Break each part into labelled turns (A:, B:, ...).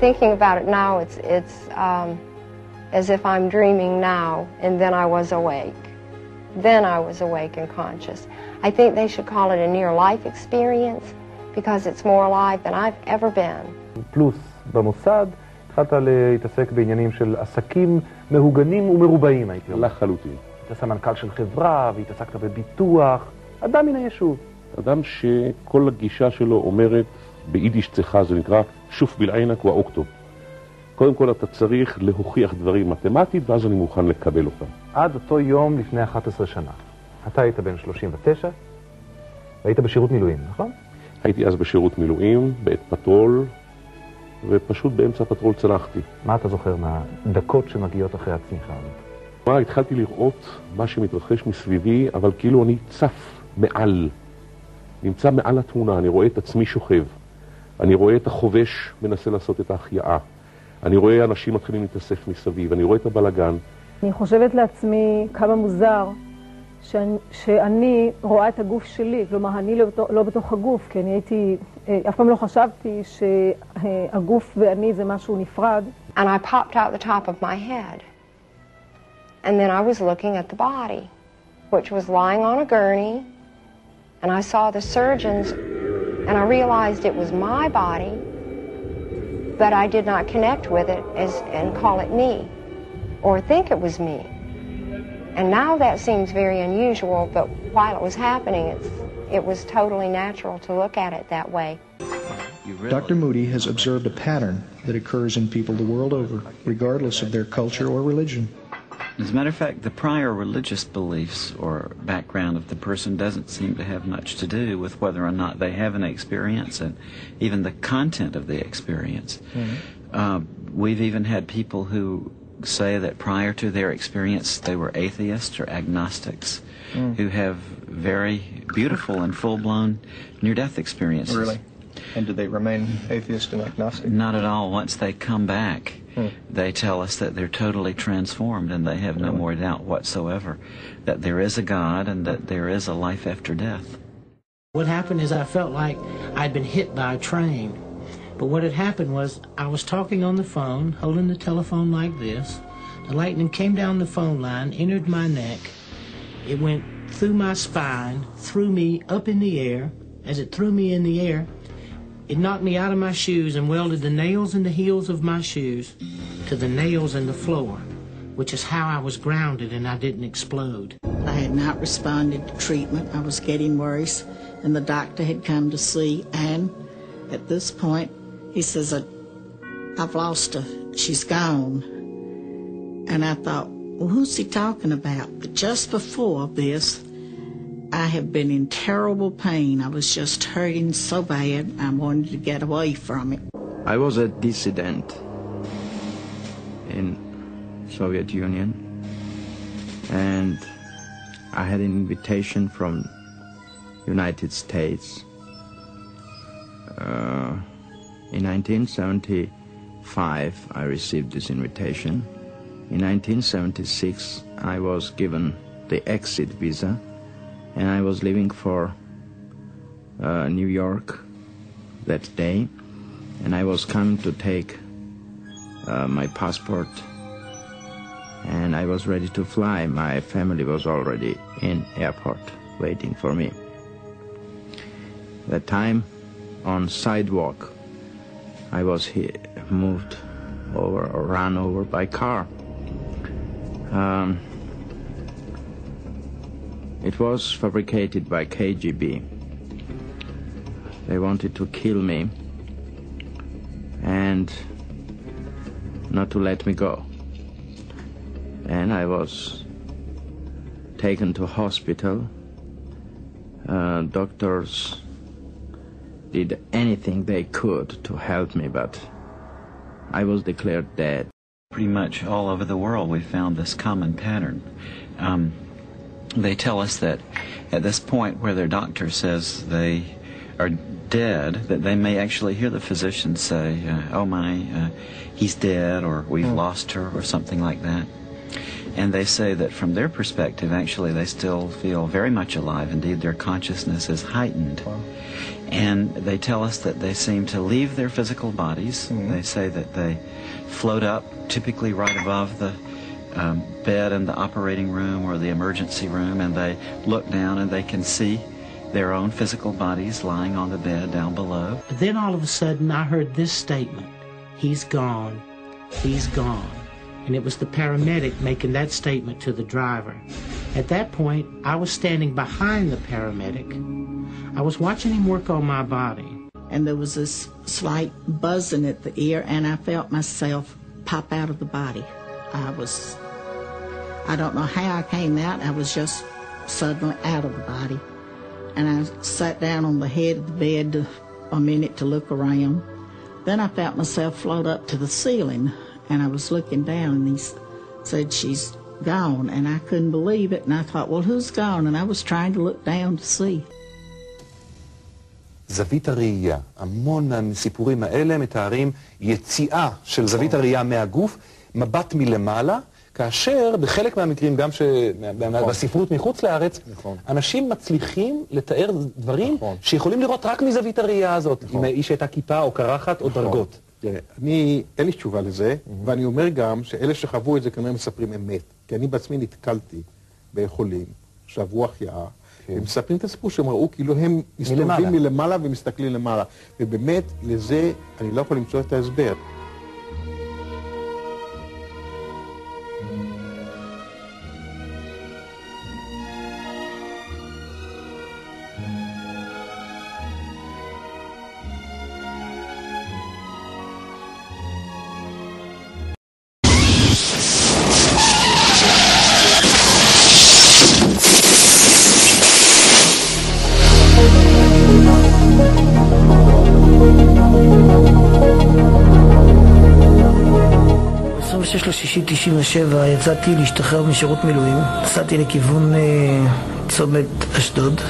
A: thinking about it now, it's as if I'm dreaming now, and then I was awake. Then I was awake and conscious. I think they should call it a near-life experience, because it's more alive than I've ever been.
B: פלוס במוסד, התחלת להתעסק בעניינים של עסקים מהוגנים ומרובעים, הייתי אומר.
C: לחלוטין.
B: היית סמנכ"ל של חברה, והתעסקת בביטוח, אדם מן היישוב.
C: אדם שכל הגישה שלו אומרת, ביידיש צחה זה נקרא, שוף בלעינק ואוקטו. קודם כל אתה צריך להוכיח דברים מתמטית, ואז אני מוכן לקבל אותם.
B: עד אותו יום לפני 11 שנה. אתה היית בן 39, והיית בשירות מילואים, נכון?
C: הייתי אז בשירות מילואים, בעת פטרול, ופשוט באמצע הפטרול צנחתי.
B: מה אתה זוכר מהדקות שמגיעות אחרי הצניחה הזאת?
C: התחלתי לראות מה שמתרחש מסביבי, אבל כאילו אני צף מעל. נמצא מעל התמונה, אני רואה את עצמי שוכב. אני רואה את החובש מנסה לעשות את ההחייאה. אני רואה אנשים מתחילים להתאסף מסביב, אני רואה את הבלגן.
D: אני חושבת לעצמי כמה מוזר שאני רואה את הגוף שלי, כלומר אני לא בתוך הגוף, כי אני הייתי, אף פעם לא חשבתי שהגוף ואני זה משהו נפרד.
A: And I popped out the top of my head. And then I was looking at the body, which was lying on a gurney, and I saw the surgeons, and I realized it was my body, but I did not connect with it and call it me, or think it was me. And now that seems very unusual, but while it was happening, it was totally natural to look at it that way.
E: Dr. Moody has observed a pattern that occurs in people the world over, regardless of their culture or religion.
F: As a matter of fact, the prior religious beliefs or background of the person doesn't seem to have much to do with whether or not they have an experience and even the content of the experience. Mm-hmm. We've even had people who say that prior to their experience they were atheists or agnostics who have very beautiful and full-blown near-death experiences.
E: Really? And do they remain atheist and agnostic?
F: Not at all. Once they come back, they tell us that they're totally transformed and they have no more doubt whatsoever that there is a God and that there is a life after death.
G: What happened is I felt like I'd been hit by a train. But what had happened was I was talking on the phone, holding the telephone like this. The lightning came down the phone line, entered my neck. It went through my spine, threw me up in the air. As it threw me in the air, it knocked me out of my shoes and welded the nails in the heels of my shoes to the nails in the floor, which is how I was grounded and I didn't explode.
H: I had not responded to treatment. I was getting worse, and the doctor had come to see, and at this point, he says, I've lost her. She's gone. And I thought, well, who's he talking about? But just before this, I have been in terrible pain. I was just hurting so bad, I wanted to get away from it.
I: I was a dissident in Soviet Union, and I had an invitation from United States. In 1975, I received this invitation. In 1976, I was given the exit visa, and I was leaving for New York that day, and I was coming to take my passport, and I was ready to fly. My family was already in airport waiting for me. That time, on sidewalk, I was moved over or run over by car. It was fabricated by KGB. They wanted to kill me and not to let me go. And I was taken to hospital. Doctors did anything they could to help me, but I was declared dead.
F: Pretty much all over the world we found this common pattern. They tell us that at this point where their doctor says they are dead, that they may actually hear the physician say, oh my, he's dead, or we've lost her, or something like that. And they say that from their perspective, actually, they still feel very much alive. Indeed, their consciousness is heightened. And they tell us that they seem to leave their physical bodies. They say that they float up, typically right above the bed in the operating room or the emergency room, and they look down and they can see their own physical bodies lying on the bed down below.
G: But then all of a sudden I heard this statement, "He's gone, he's gone." And it was the paramedic making that statement to the driver. At that point, I was standing behind the paramedic. I was watching him work on my body.
H: And there was this slight buzzing at the ear, and I felt myself pop out of the body. I don't know how I came out. I was just suddenly out of the body. And I sat down on the head of the bed a minute to look around. Then I felt myself float up to the ceiling, and I was looking down, and he said, "She's gone." And I couldn't believe it, and I thought, well, who's gone? And I was trying to look down to see.
B: זווית הראייה. המון מהסיפורים האלה מתארים יציאה של זווית הראייה מהגוף, מבט מלמעלה, כאשר בחלק מהמקרים, גם בספרות מחוץ לארץ, אנשים מצליחים לתאר דברים שיכולים לראות רק מזווית הראייה הזאת, עם האיש הייתה כיפה או קרחת או דרגות.
C: אין לי תשובה לזה, ואני אומר גם שאלה שחוו את זה כנראה מספרים אמת, כי אני בעצמי נתקלתי בחולים שעברו החייאה, הם מספרים את הסיפור שהם ראו כאילו הם מסתובבים מלמעלה ומסתכלים למעלה, ובאמת לזה אני לא יכול למצוא את ההסבר.
J: ב-26/6/97 יצאתי להשתחרר משירות מילואים, נסעתי לכיוון צומת אשדוד.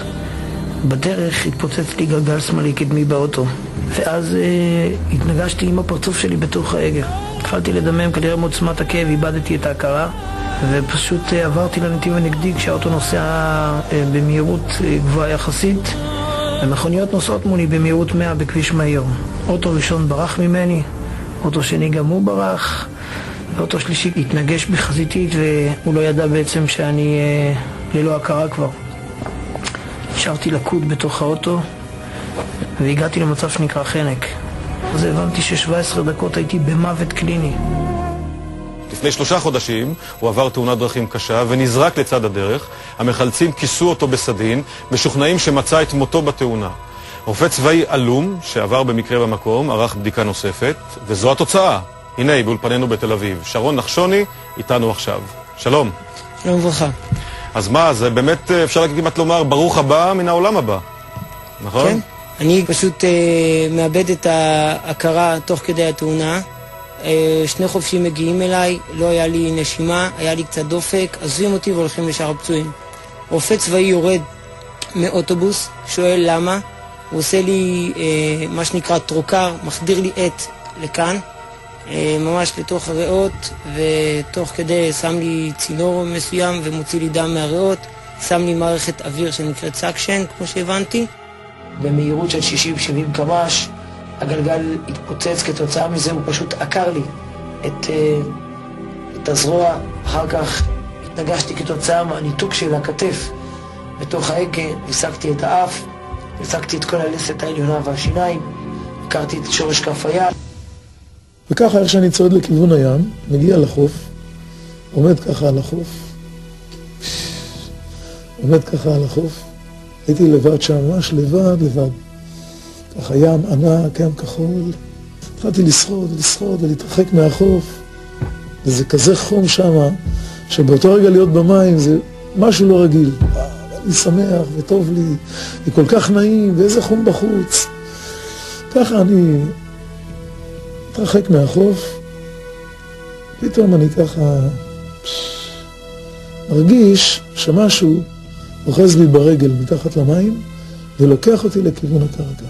J: בדרך התפוצץ לי גלגל שמאלי קדמי באוטו, ואז התנגשתי עם הפרצוף שלי בתוך ההגה. התחלתי לדמם, כנראה מעוצמת הכאב איבדתי את ההכרה, ופשוט עברתי לנתיב הנגדי כשהאוטו נוסע במהירות גבוהה יחסית, המכוניות נוסעות מולי במהירות 100 בכביש מהיר. אוטו ראשון ברח ממני, אוטו שני גם הוא ברח, ואוטו שלישי התנגש בחזיתית, והוא לא ידע בעצם שאני ללא הכרה כבר. נשארתי לקוד בתוך האוטו, והגעתי למצב שנקרא חנק. אז הבנתי ש17 דקות הייתי במוות קליני.
K: לפני 3 חודשים הוא עבר תאונת דרכים קשה ונזרק לצד הדרך. המחלצים כיסו אותו בסדין, משוכנעים שמצא את מותו בתאונה. רופא צבאי אלום שעבר במקרה במקום ערך בדיקה נוספת, וזו התוצאה. הנה, באולפנינו בתל אביב. שרון נחשוני איתנו עכשיו. שלום.
J: שלום וברכה.
K: אז מה, זה באמת אפשר כמעט לומר ברוך הבא מן העולם הבא, נכון?
J: כן. אני פשוט מאבד את ההכרה תוך כדי התאונה. 2 חופשים מגיעים אליי, לא היה לי נשימה, היה לי קצת דופק, עזבים אותי והולכים לשאר הפצועים. רופא צבאי יורד מאוטובוס, שואל למה, הוא עושה לי מה שנקרא טרוקר, מחדיר לי עט לכאן, ממש לתוך הריאות, ותוך כדי שם לי צינור מסוים ומוציא לי דם מהריאות, שם לי מערכת אוויר שנקראת סאקשן, כמו שהבנתי. במהירות של 60-70 קמ"ש, הגלגל התפוצץ, כתוצאה מזה הוא פשוט עקר לי את הזרוע. אחר כך התנגשתי כתוצאה מהניתוק של הכתף בתוך ההגה, ניסקתי את האף, ניסקתי את כל הלסת העליונה והשיניים, הכרתי את שורש כף היד.
L: וככה איך שאני צועד לכיוון הים, מגיע לחוף, עומד ככה על החוף, עומד ככה על החוף, הייתי לבד שם, ממש לבד. ככה ים ענק, ים כחול. התחלתי לשחות ולהתרחק מהחוף. וזה כזה חום שם, שבאותו רגע להיות במים זה משהו לא רגיל. אני שמח וטוב לי, וכל כך נעים, ואיזה חום בחוץ. ככה אני התרחק מהחוף. פתאום אני ככה מרגיש שמשהו אוחז לי ברגל מתחת למים, ולוקח אותי לכיוון הקרקע.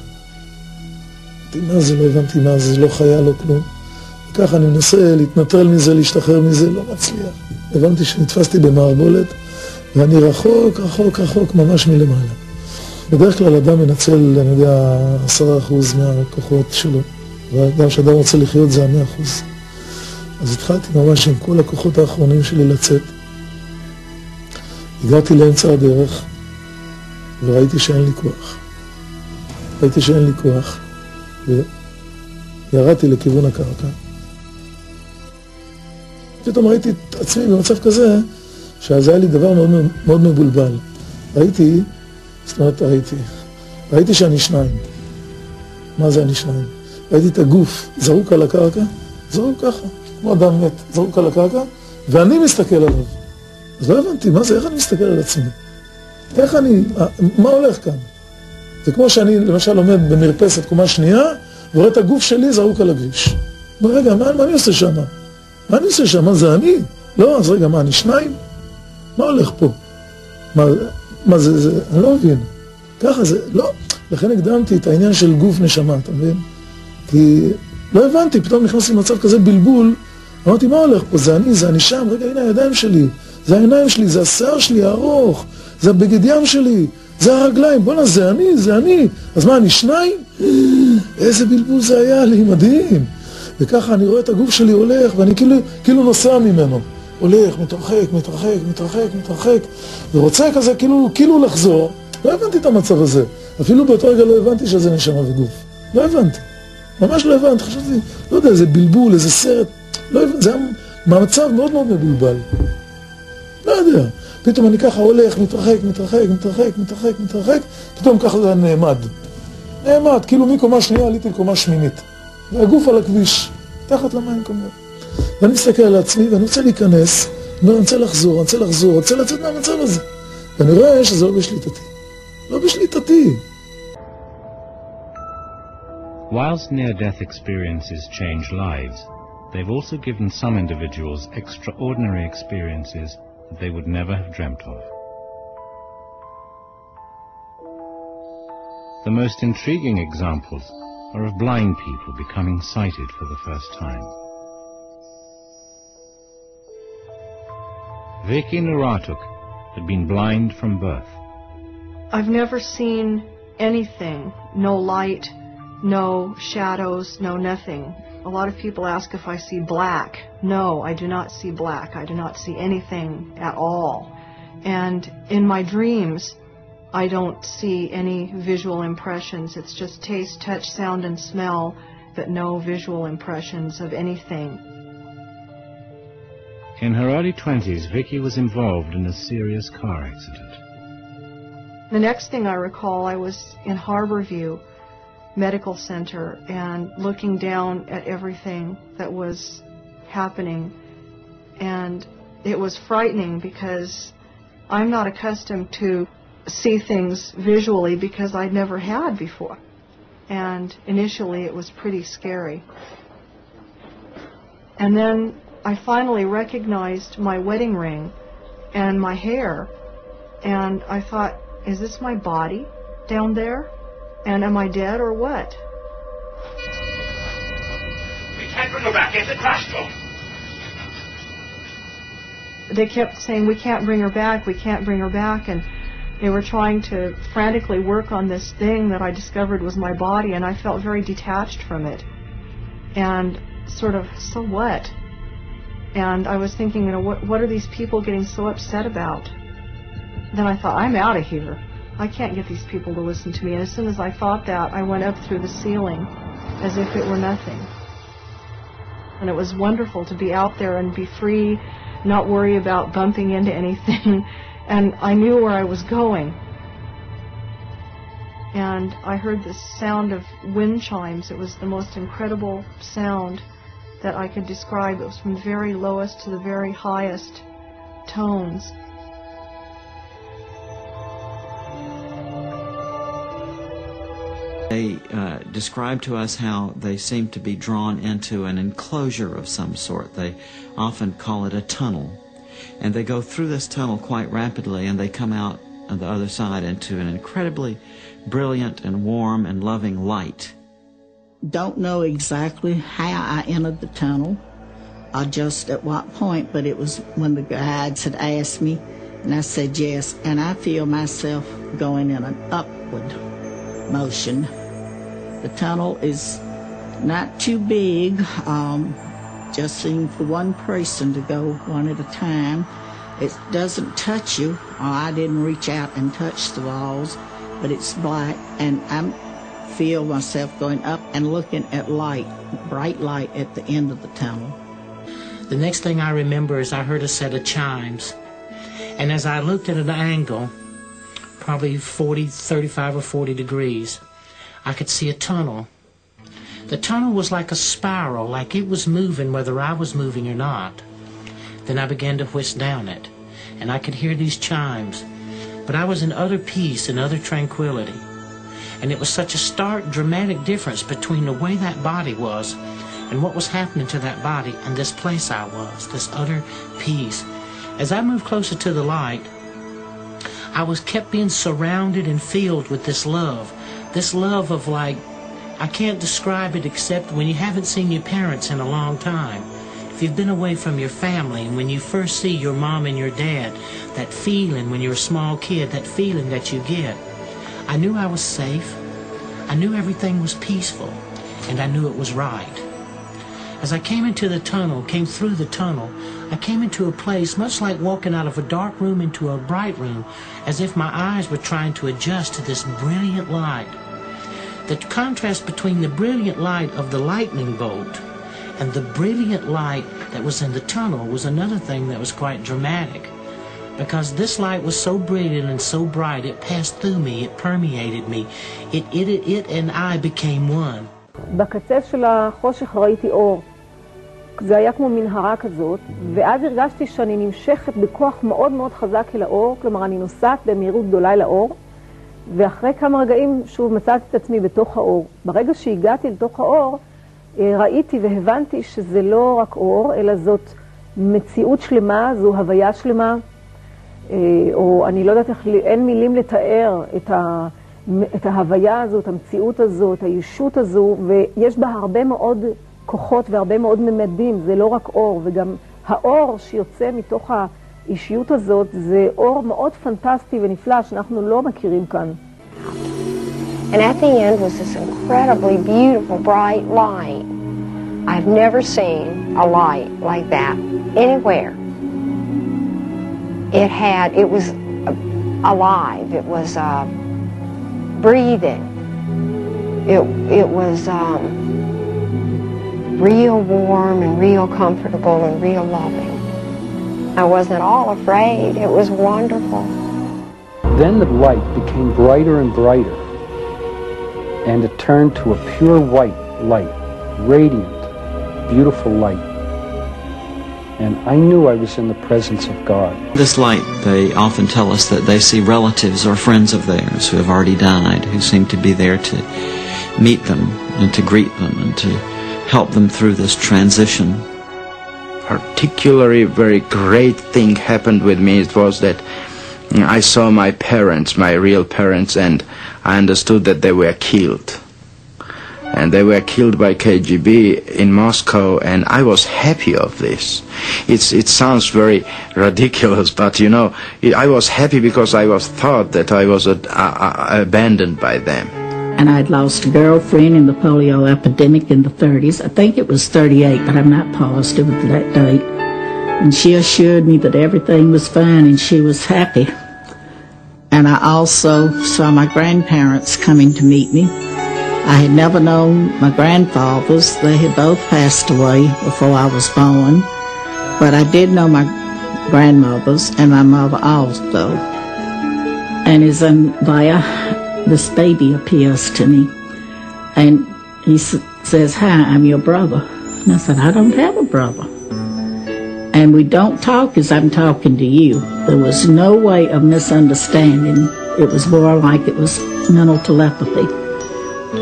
L: מה זה, לא הבנתי מה זה, לא חיה, לא כלום. וככה אני מנסה להתנטרל מזה, להשתחרר מזה, לא מצליח. הבנתי שנתפסתי במערבולת, ואני רחוק, ממש מלמעלה. בדרך כלל אדם מנצל, אני יודע, 10% מהכוחות שלו, וגם כשאדם רוצה לחיות זה 100%. אז התחלתי ממש עם כל הכוחות האחרונים שלי לצאת. הגעתי לאמצע הדרך, וראיתי שאין לי כוח. ראיתי שאין לי כוח, וירדתי לכיוון הקרקע. פתאום ראיתי את עצמי במצב כזה, שאז היה לי דבר מאוד, מאוד מבולבל. ראיתי שאני שניים. מה זה אני שניים? ראיתי את הגוף זרוק על הקרקע, זרוק ככה, כמו אדם מת, זרוק על הקרקע, ואני מסתכל עליו. אז לא הבנתי, מה זה, איך אני מסתכל על עצמי? מה הולך כאן? זה כמו שאני למשל עומד במרפסת קומה שנייה, ורואה את הגוף שלי זרוק על הכביש. רגע, מה אני עושה שם? מה אני עושה שם? מה זה אני? לא, אז רגע, מה, אני שניים? מה הולך פה? מה זה, אני לא מבין. ככה זה, לא. לכן הקדמתי את העניין של גוף נשמה, אתה מבין? כי לא הבנתי, פתאום נכנסתי למצב כזה בלבול, אמרתי, מה הולך פה? זה אני שם, רגע, הנה הידיים שלי, זה העיניים שלי, זה השיער שלי הארוך, זה הבגד ים שלי, זה הרגליים, בוא'נה, זה אני. אז מה, אני שניים? איזה בלבול זה היה לי, מדהים. וככה אני רואה את הגוף שלי הולך, ואני כאילו נוסע ממנו. הולך, מתרחק, ורוצה כזה כאילו לחזור. לא הבנתי את המצב הזה. אפילו באותו רגע לא הבנתי שזה נשמה וגוף. לא הבנתי. ממש לא הבנתי. חשבתי, לא יודע, איזה בלבול, איזה סרט. לא הבנתי, זה היה מצב מאוד מאוד מבולבל. לא יודע. פתאום אני ככה הולך, מתרחק, פתאום ככה זה נעמד, כאילו מקומה שנייה עליתי לקומה שמינית. והגוף על הכביש, תחת למים כמובן. ואני מסתכל על עצמי ואני רוצה להיכנס, אני רוצה לחזור, רוצה לצאת מהמצב הזה. ואני רואה שזה לא בשליטתי.
M: Whilst near-death experiences change lives, they've also given some individuals extraordinary experiences that they would never have dreamt of. The most intriguing examples are of blind people becoming sighted for the first time. Vicky Naratuk had been blind from birth.
N: I've never seen anything, no light, no shadows, no nothing. A lot of people ask if I see black. No, I do not see black. I do not see anything at all. And in my dreams, I don't see any visual impressions. It's just taste, touch, sound, and smell, but no visual impressions of anything.
M: In her early 20s, Vicky was involved in a serious car accident.
N: The next thing I recall, I was in Harborview Medical Center and looking down at everything that was happening. And it was frightening because I'm not accustomed to see things visually because I'd never had before. And initially it was pretty scary. And then I finally recognized my wedding ring and my hair, and I thought, is this my body down there? And am I dead or what?
O: We can't bring her back. It's a crash course.
N: They kept saying, we can't bring her back, and they were trying to frantically work on this thing that I discovered was my body, and I felt very detached from it. And sort of, so what? And I was thinking, what are these people getting so upset about? Then I thought, I'm out of here. I can't get these people to listen to me. And as soon as I thought that, I went up through the ceiling as if it were nothing. And it was wonderful to be out there and be free, not worry about bumping into anything. And I knew where I was going. And I heard this sound of wind chimes. It was the most incredible sound that I could describe. It was from the very lowest to the very highest tones.
F: They describe to us how they seem to be drawn into an enclosure of some sort. They often call it a tunnel. And they go through this tunnel quite rapidly, and they come out on the other side into an incredibly brilliant and warm and loving light.
H: Don't know exactly how I entered the tunnel or just at what point, but it was when the guides had asked me, and I said yes, and I feel myself going in an up upward motion. The tunnel is not too big, just seemed for one person to go one at a time. It doesn't touch you. I didn't reach out and touch the walls, but it's black, and I feel myself going up and looking at light, bright light at the end of the tunnel.
G: The next thing I remember is I heard a set of chimes, and as I looked at an angle, probably 35 or 40 degrees, I could see a tunnel. The tunnel was like a spiral, like it was moving whether I was moving or not. Then I began to whisk down it, and I could hear these chimes, but I was in utter peace and utter tranquility. And it was such a stark, dramatic difference between the way that body was and what was happening to that body and this place I was, this utter peace. As I moved closer to the light, I was kept being surrounded and filled with this love of like, I can't describe it except when you haven't seen your parents in a long time. If you've been away from your family, and when you first see your mom and your dad, that feeling when you're a small kid, that feeling that you get. I knew I was safe, I knew everything was peaceful, and I knew it was right. As I came through the tunnel, I came into a place much like walking out of a dark room into a bright room, as if my eyes were trying to adjust to this brilliant light. The contrast between the brilliant light of the lightning bolt and the brilliant light that was in the tunnel was another thing that was quite dramatic. Because this light was so brilliant and so bright, it passed through me, it permeated me. It and I became one.
D: בקצה של החושך ראיתי אור. זה היה כמו מנהרה כזאת, ואז הרגשתי שאני נמשכת בכוח מאוד מאוד חזק אל האור, כלומר אני נוסעת במהירות גדולה אל האור, ואחרי כמה רגעים שוב מצאתי את עצמי בתוך האור. ברגע שהגעתי לתוך האור, ראיתי והבנתי שזה לא רק אור, אלא זאת מציאות שלמה, זו הוויה שלמה, או אני לא יודעת איך, אין מילים לתאר את ההוויה הזו, את המציאות הזו, את הישות הזו, ויש בה הרבה מאוד כוחות והרבה מאוד ממדים, זה לא רק אור, וגם האור שיוצא מתוך האישיות הזאת זה אור מאוד פנטסטי ונפלא שאנחנו לא מכירים כאן.
A: And at the end was this incredibly beautiful bright light. I've never seen a light like that anywhere. It was alive, it was breathing, it was real warm and real comfortable and real loving. I wasn't at all afraid, it was wonderful.
P: Then the light became brighter and brighter, and it turned to a pure white light, radiant, beautiful light. And I knew I was in the presence of God.
F: This light, they often tell us that they see relatives or friends of theirs who have already died, who seem to be there to meet them and to greet them and to help them through this transition.
I: Particularly very great thing happened with me. It was that I saw my parents, my real parents, and I understood that they were killed. And they were killed by KGB in Moscow, and I was happy of this. It sounds very ridiculous, but you know, I was happy because I was thought that I was abandoned by them.
H: And I'd lost a girlfriend in the polio epidemic in the 30s. I think it was 38, but I'm not positive of that date. And she assured me that everything was fine and she was happy. And I also saw my grandparents coming to meet me. I had never known my grandfathers. They had both passed away before I was born. But I did know my grandmothers and my mother also. And as I'm there, this baby appears to me. And he says, "Hi, I'm your brother." And I said, "I don't have a brother." And we don't talk as I'm talking to you. There was no way of misunderstanding. It was more like it was mental telepathy.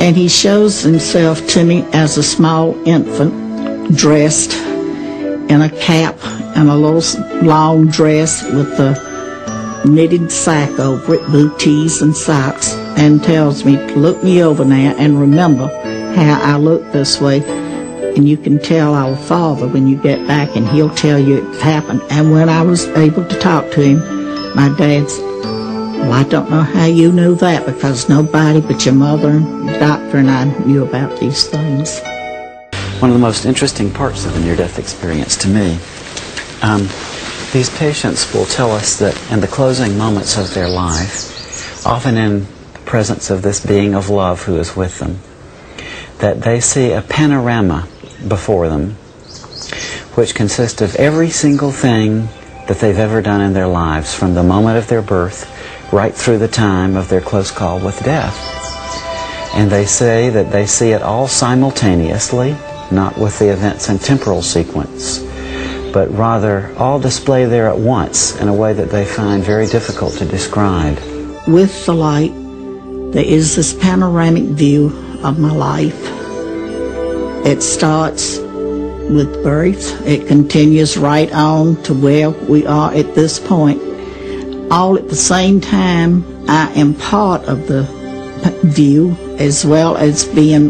H: And he shows himself to me as a small infant, dressed in a cap and a little long dress with a knitted sack over it, booties and socks, and tells me to look me over now and remember how I look this way. And you can tell our Father when you get back, and he'll tell you it happened. And when I was able to talk to him, my dad's Well, I don't know how you knew that, because nobody but your mother and your doctor and I knew about these things.
F: One of the most interesting parts of the near-death experience to me, these patients will tell us that in the closing moments of their life, often in the presence of this being of love who is with them, that they see a panorama before them which consists of every single thing that they've ever done in their lives, from the moment of their birth right through the time of their close call with death. And they say that they see it all simultaneously, not with the events in temporal sequence, but rather all display there at once in a way that they find very difficult to describe.
H: With the light, there is this panoramic view of my life. It starts with birth. It continues right on to where we are at this point. All at the same time, I am part of the view, as well as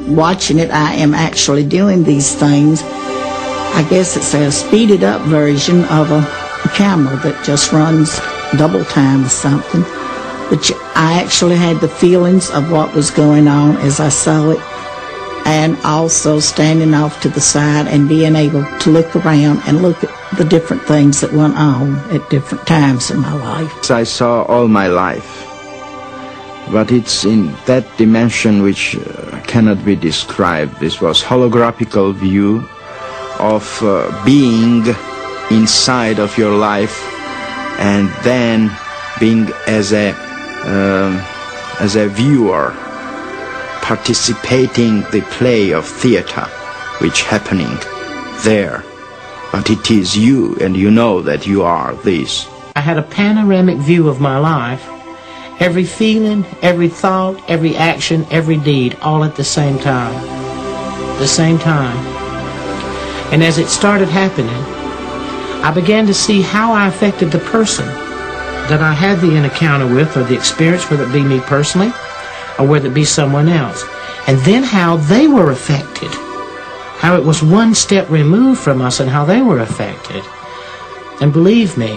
H: watching it. I am actually doing these things. I guess it's a speeded up version of a camera that just runs double time or something. But I actually had the feelings of what was going on as I saw it, and also standing off to the side and being able to look around and look at the different things that went on at different times in my life.
I: I saw all my life, but it's in that dimension which cannot be described. This was holographical view of being inside of your life, and then being as a viewer, participating the play of theater which happening there. But it is you, and you know that you are this.
G: I had a panoramic view of my life, every feeling, every thought, every action, every deed, all at the same time. The same time. And as it started happening, I began to see how I affected the person that I had the encounter with, or the experience, whether it be me personally, or whether it be someone else. And then how they were affected. How it was one step removed from us and how they were affected. And believe me,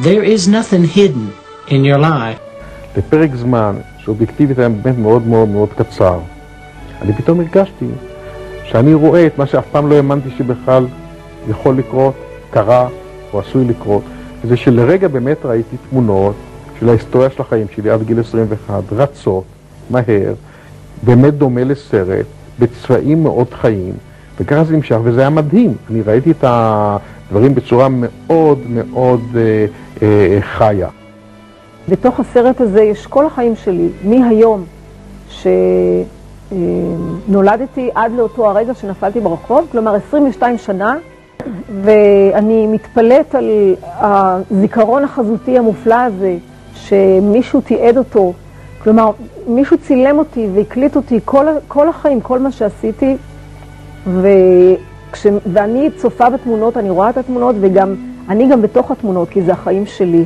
G: there is nothing hidden in your life.
C: לפרק זמן שאובייקטיבית היה באמת מאוד מאוד מאוד קצר, אני פתאום הרגשתי שאני רואה את מה שאף פעם לא האמנתי שבכלל יכול לקרות, קרה או עשוי לקרות. וזה שלרגע באמת ראיתי תמונות של ההיסטוריה של החיים שלי עד גיל 21, רצות, מהר, באמת דומה לסרט, בצבעים מאוד חיים, וככה זה נמשך, וזה היה מדהים. אני ראיתי את הדברים בצורה מאוד מאוד חיה.
D: בתוך הסרט הזה יש כל החיים שלי, מהיום שנולדתי עד לאותו הרגע שנפלתי ברחוב, כלומר 22 שנה, ואני מתפלאת על הזיכרון החזותי המופלא הזה, שמישהו תיעד אותו, כלומר מישהו צילם אותי והקליט אותי כל החיים, כל מה שעשיתי, ואני צופה בתמונות, אני רואה את התמונות, ואני גם בתוך התמונות, כי זה החיים שלי.